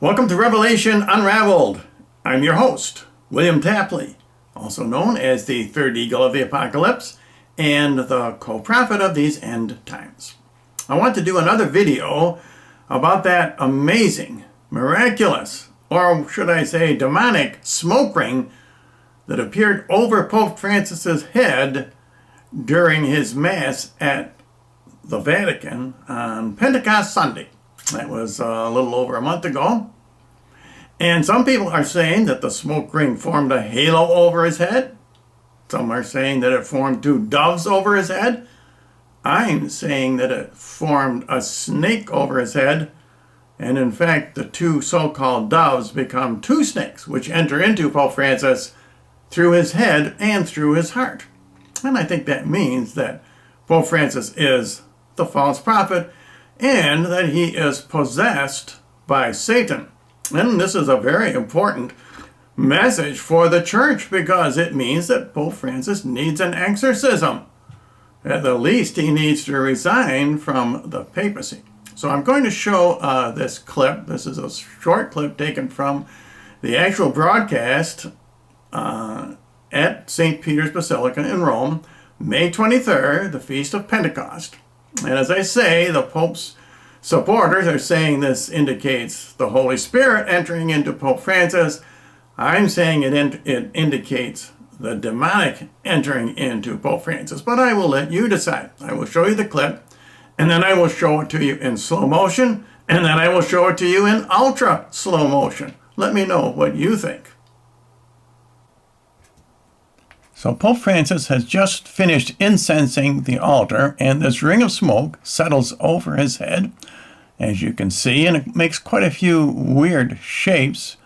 Welcome to Revelation Unraveled. I'm your host, William Tapley, also known as the third eagle of the apocalypse and the co-prophet of these end times. I want to do another video about that amazing, miraculous, or should I say demonic smoke ring that appeared over Pope Francis's head during his Mass at the Vatican on Pentecost Sunday. That was a little over a month ago. And some people are saying that the smoke ring formed a halo over his head. Some are saying that it formed two doves over his head. I'm saying that it formed a snake over his head. And in fact, the two so-called doves become two snakes, which enter into Pope Francis through his head and through his heart. And I think that means that Pope Francis is the false prophet and that he is possessed by Satan. And this is a very important message for the church because it means that Pope Francis needs an exorcism. At the least, he needs to resign from the papacy. So I'm going to show this clip. This is a short clip taken from the actual broadcast at St. Peter's Basilica in Rome, May 23rd, the Feast of Pentecost. And as I say, the Pope's supporters are saying this indicates the Holy Spirit entering into Pope Francis. I'm saying it indicates the demonic entering into Pope Francis. But I will let you decide. I will show you the clip, and then I will show it to you in slow motion, and then I will show it to you in ultra slow motion. Let me know what you think. So Pope Francis has just finished incensing the altar, and this ring of smoke settles over his head, as you can see, and it makes quite a few weird shapes,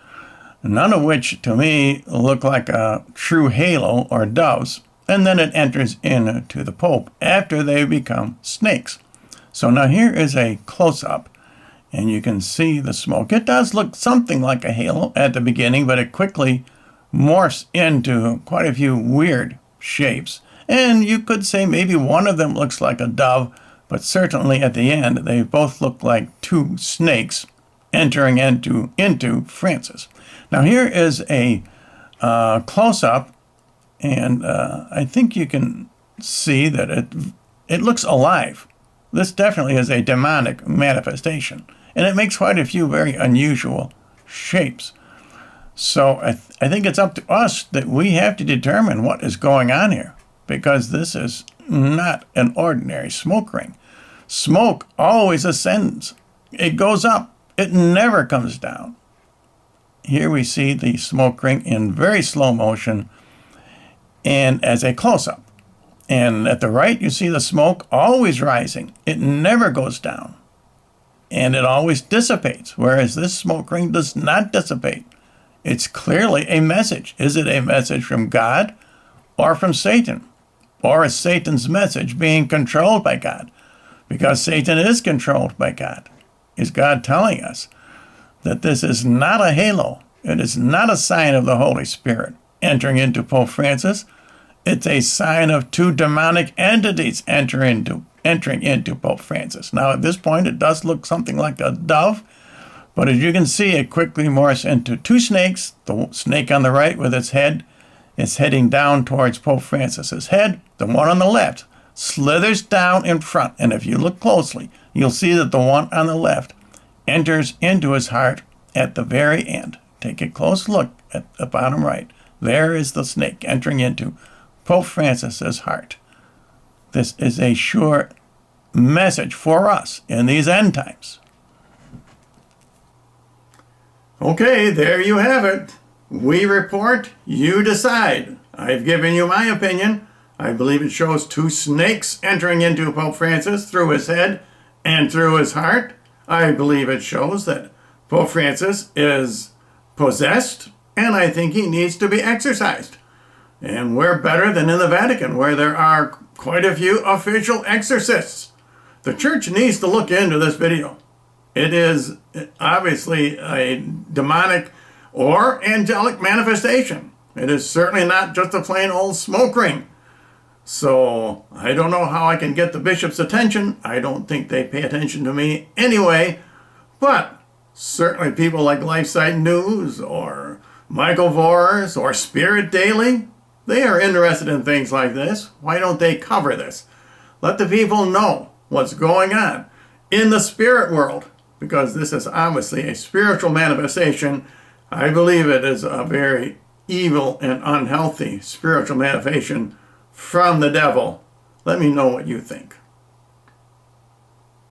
none of which to me look like a true halo or doves, and then it enters into the Pope after they become snakes. So now here is a close-up, and you can see the smoke. It does look something like a halo at the beginning, but it quickly morphs into quite a few weird shapes. And you could say maybe one of them looks like a dove, but certainly at the end they both look like two snakes entering into Francis. Now here is a close-up, and I think you can see that it looks alive. This definitely is a demonic manifestation, and it makes quite a few very unusual shapes. So I think it's up to us that we have to determine what is going on here, because this is not an ordinary smoke ring. Smoke always ascends. It goes up. It never comes down. Here we see the smoke ring in very slow motion and as a close-up. And at the right, you see the smoke always rising. It never goes down. And it always dissipates, whereas this smoke ring does not dissipate. It's clearly a message. Is it a message from God or from Satan? Or is Satan's message being controlled by God? Because Satan is controlled by God. Is God telling us that this is not a halo? It is not a sign of the Holy Spirit entering into Pope Francis. It's a sign of two demonic entities entering into Pope Francis. Now at this point it does look something like a dove, but as you can see, it quickly morphs into two snakes. The snake on the right with its head is heading down towards Pope Francis's head. The one on the left slithers down in front. And if you look closely, you'll see that the one on the left enters into his heart at the very end. Take a close look at the bottom right. There is the snake entering into Pope Francis's heart. This is a sure message for us in these end times. Okay, there you have it. We report, you decide. I've given you my opinion. I believe it shows two snakes entering into Pope Francis through his head and through his heart. I believe it shows that Pope Francis is possessed, and I think he needs to be exorcised. And we're better than in the Vatican, where there are quite a few official exorcists. The church needs to look into this video. It is obviously a demonic or angelic manifestation. It is certainly not just a plain old smoke ring. So I don't know how I can get the bishop's attention. I don't think they pay attention to me anyway. But Certainly people like LifeSite News or Michael Voris or Spirit Daily, they are interested in things like this. Why don't they cover this? Let the people know what's going on in the spirit world, because this is obviously a spiritual manifestation. I believe it is a very evil and unhealthy spiritual manifestation from the devil. Let me know what you think.